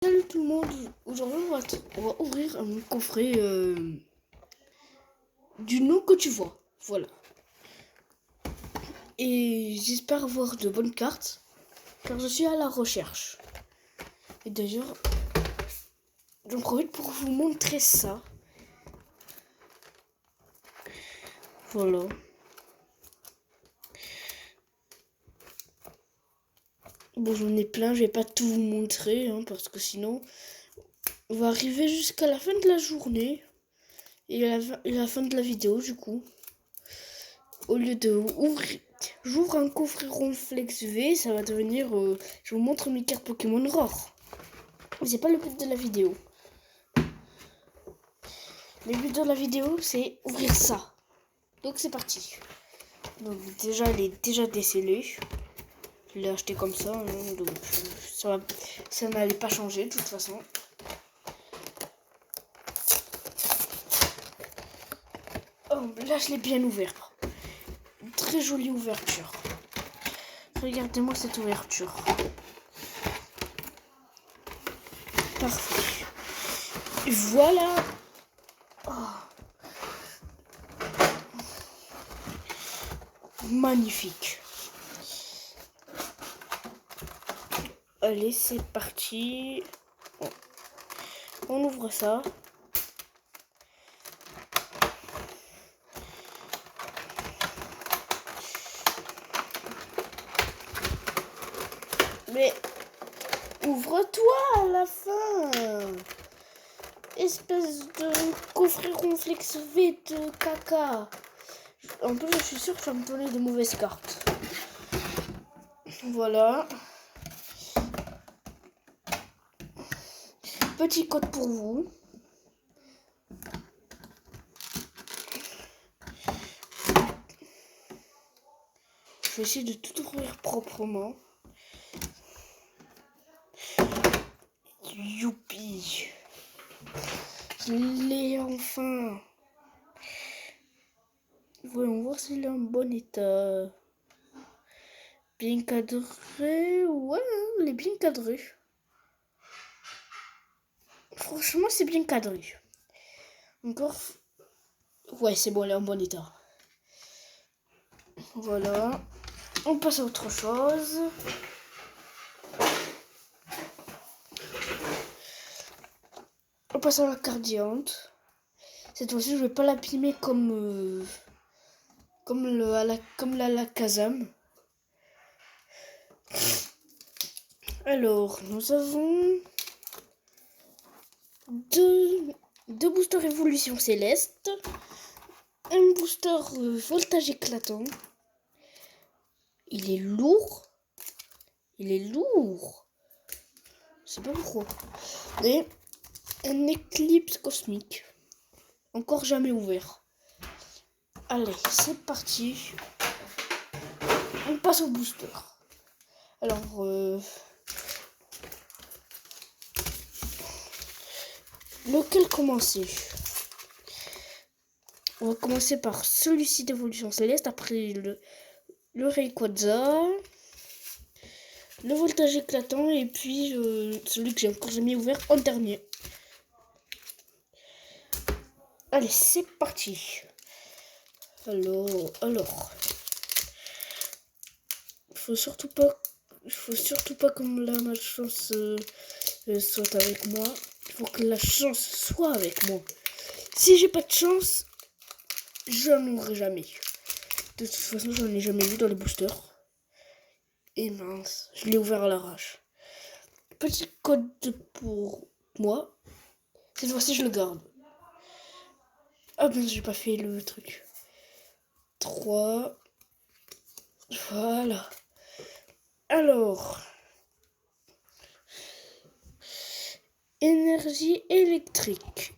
Salut tout le monde, aujourd'hui on va ouvrir un coffret du nom que tu vois, voilà. Et j'espère avoir de bonnes cartes, car je suis à la recherche. Et d'ailleurs, j'en profite pour vous montrer ça. Voilà. Bon, j'en ai plein, je vais pas tout vous montrer, hein, parce que sinon, on va arriver jusqu'à la fin de la journée. Et à la fin de la vidéo, du coup. Au lieu de ouvrir, j'ouvre un coffret Ronflex V, ça va devenir, je vous montre mes cartes Pokémon rares. Mais c'est pas le but de la vidéo. Le but de la vidéo, c'est ouvrir ça. Donc c'est parti. Donc déjà, elle est déjà décellée. Je l'ai acheté comme ça, hein, donc ça n'allait pas changer de toute façon. Oh, là, je l'ai bien ouvert. Une très jolie ouverture. Regardez-moi cette ouverture. Parfait. Et voilà. Oh. Magnifique. Allez, c'est parti. On ouvre ça. Mais ouvre-toi à la fin. Espèce de coffret Ronflex V de caca. En plus, je suis sûre que ça va me donner de mauvaises cartes. Voilà. Petit code pour vous. Je vais essayer de tout ouvrir proprement. Youpi. Je l'ai enfin. Voyons voir s'il est en bon état. Bien cadré. Ouais, il est bien cadré. Franchement, c'est bien cadré. Encore. Ouais, c'est bon, il est en bon état. Voilà. On passe à autre chose. On passe à la carte géante. Cette fois-ci, je vais pas l'abîmer comme la Kazam. Alors, nous avons deux boosters évolution céleste, un booster voltage éclatant. Il est lourd. Il est lourd. Je sais pas pourquoi. Et un éclipse cosmique. Encore jamais ouvert. Allez, c'est parti. On passe au booster. Alors, lequel commencer? On va commencer par celui-ci d'évolution céleste. Après le Rayquaza, le voltage éclatant et puis celui que j'ai encore jamais ouvert en dernier. Allez, c'est parti. Alors, il faut surtout pas que la malchance soit avec moi. Il faut que la chance soit avec moi. Si j'ai pas de chance, je n'en aurai jamais. De toute façon, j'en ai jamais vu dans les boosters. Et mince, je l'ai ouvert à l'arrache. Petit code pour moi. Cette fois-ci, je le garde. Ah ben, j'ai pas fait le truc. 3. Voilà. Alors. Énergie électrique.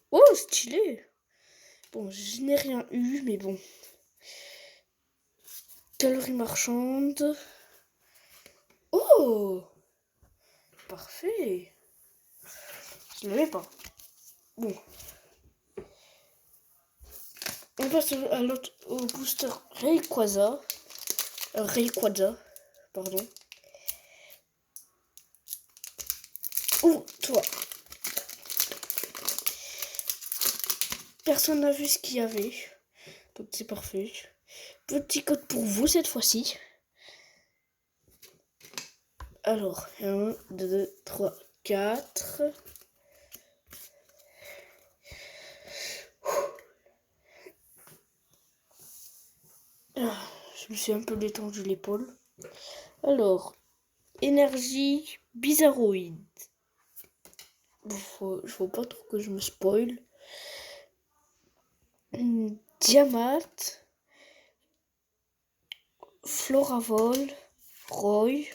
Oh, stylé. Bon, je n'ai rien eu, mais bon. Calories marchandes. Oh, parfait. Je ne l'avais pas. Bon. On passe à l'autre, au booster Rayquaza. Rayquaza, pardon. Toi. Personne n'a vu ce qu'il y avait. Donc c'est parfait. Petit code pour vous cette fois-ci. Alors, 1, 2, 3, 4. Je me suis un peu détendu l'épaule. Alors, énergie bizarroïde. Je vois pas trop que je me spoil. Diamat. Floravol. Roy.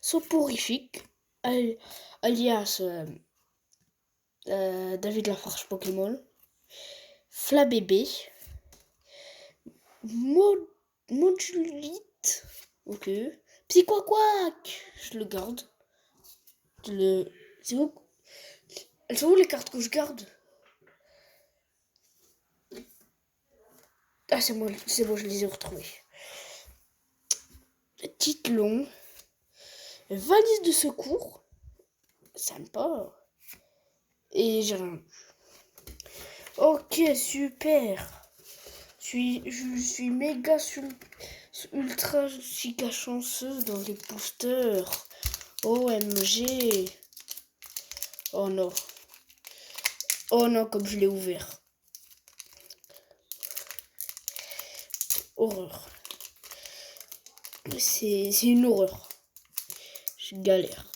Soporifique. Alias David Lafarge Pokémon. Flabébé. Modulite. Ok. Psyquaquac. Je le garde. C'est où? Elles sont où les cartes que je garde? Ah, c'est bon, je les ai retrouvées. Titlon. Valise de secours. Sympa. Et j'ai rien. Ok, super. Je suis méga ultra giga chanceuse dans les boosters. OMG. Oh non. Oh non, comme je l'ai ouvert. Horreur. C'est une horreur. Je galère.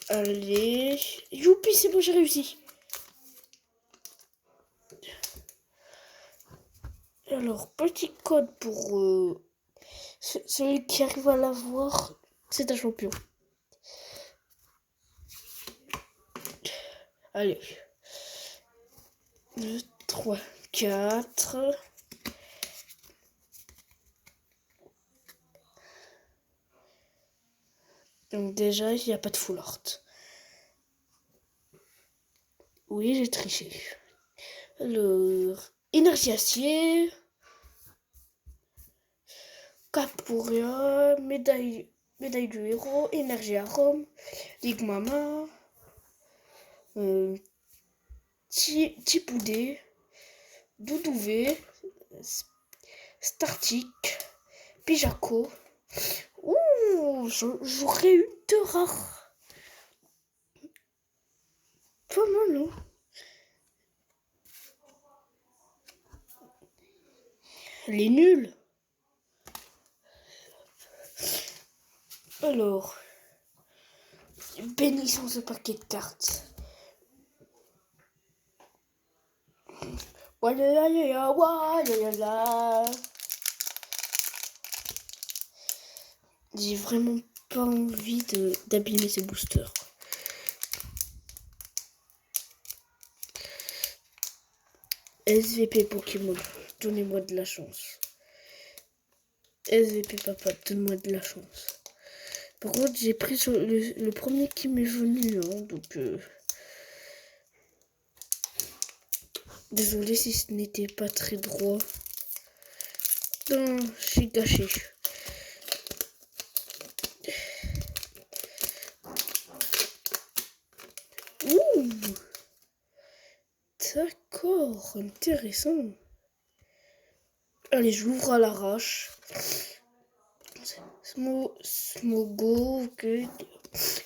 Allez. Youpi, c'est bon, j'ai réussi. Alors, petit code pour celui qui arrive à l'avoir. C'est un champion. Allez. 2, 3, 4. Donc déjà, il n'y a pas de full art. Oui, j'ai triché. Alors, énergie acier. Caporia, médaille du héros, énergie arôme, Ligue Mama, Tipoudé, Doudouvé, Startic, Pijaco. Ouh, j'aurais eu 2 rares. Pas mal, non? Les nuls. Alors, bénissons ce paquet de cartes. J'ai vraiment pas envie d'abîmer ces boosters. SVP Pokémon, donnez-moi de la chance. SVP Papa, donne-moi de la chance. Par contre, j'ai pris sur le premier qui m'est venu, hein, donc désolé si ce n'était pas très droit. Non, j'ai gâché. Ouh, d'accord, intéressant. Allez, je l'ouvre à l'arrache. Smogo, ok.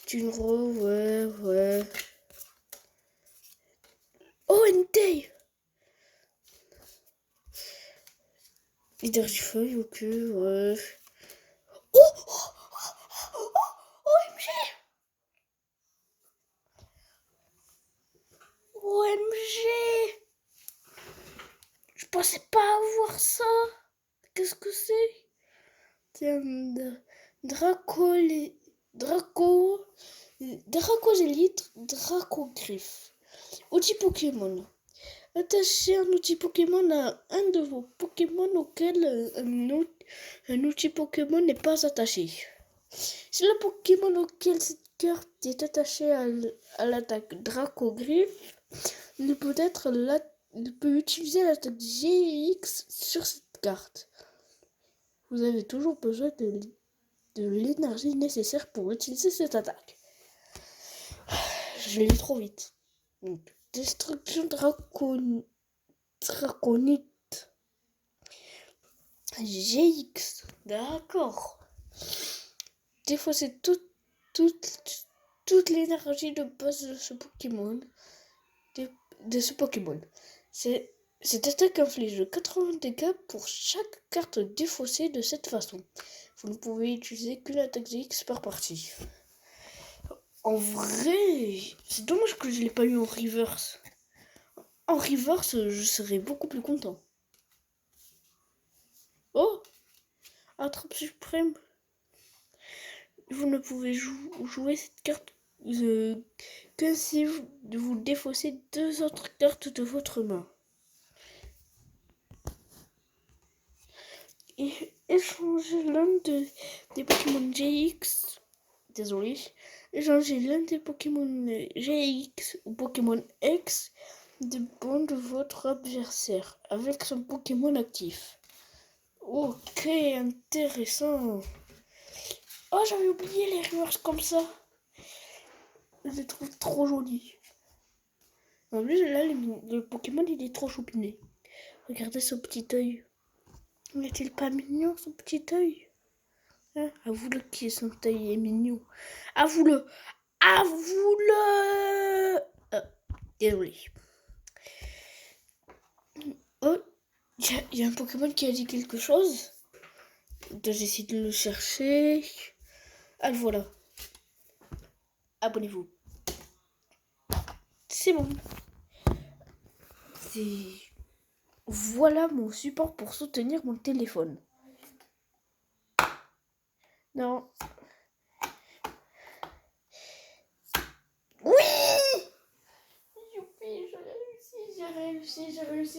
Tunro, ouais. Oh, Entei! Leader du feuille, ok, ouais. OMG! OMG! Je pensais pas avoir ça. Qu'est-ce que c'est? C'est un Dracosélite, Dracogriffe. Outil Pokémon. Attachez un outil Pokémon à un de vos Pokémon auquel un outil Pokémon n'est pas attaché. Si le Pokémon auquel cette carte est attachée à l'attaque Dracogriffe, il peut utiliser l'attaque GX sur cette carte. Vous avez toujours besoin de l'énergie nécessaire pour utiliser cette attaque. Je l'ai lu trop vite. Donc, destruction draconite. GX. D'accord. Défausser toute l'énergie de base de ce Pokémon. De ce Pokémon. Cette attaque inflige 80 dégâts pour chaque carte défaussée de cette façon. Vous ne pouvez utiliser qu'une attaque GX par partie. En vrai, c'est dommage que je ne l'ai pas eu en reverse. En reverse, je serais beaucoup plus content. Oh, attrape suprême. Vous ne pouvez jouer cette carte que si vous défaussez 2 autres cartes de votre main. Et échangez l'un des Pokémon GX. Désolé. Échangez l'un des Pokémon GX ou Pokémon X de bon de votre adversaire avec son Pokémon actif. Ok, intéressant. Oh, j'avais oublié les reverse comme ça. Je les trouve trop jolis. En plus, là, le Pokémon, il est trop choupiné. Regardez son petit œil. N'est-il pas mignon, son petit œil? Hein, avoue-le qui son œil est mignon. Avoue-le. Avoue-le. Désolé. Oh, il y a un Pokémon qui a dit quelque chose. J'essaie de le chercher. Ah, le voilà. Abonnez-vous. C'est bon. Voilà mon support pour soutenir mon téléphone. Non. Oui! Youpi, j'ai réussi,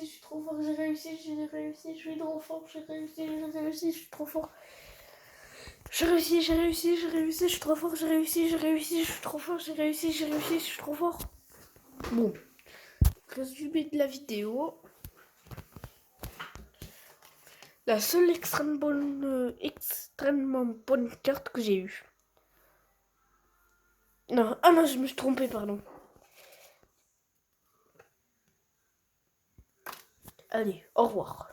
je suis trop fort, j'ai réussi, je suis trop fort, j'ai réussi, je suis trop fort. J'ai réussi, je suis trop fort, je suis trop fort, je suis trop fort. Bon, résumé de la vidéo. La seule extrêmement bonne carte que j'ai eue. Non, je me suis trompée, pardon. Allez, au revoir.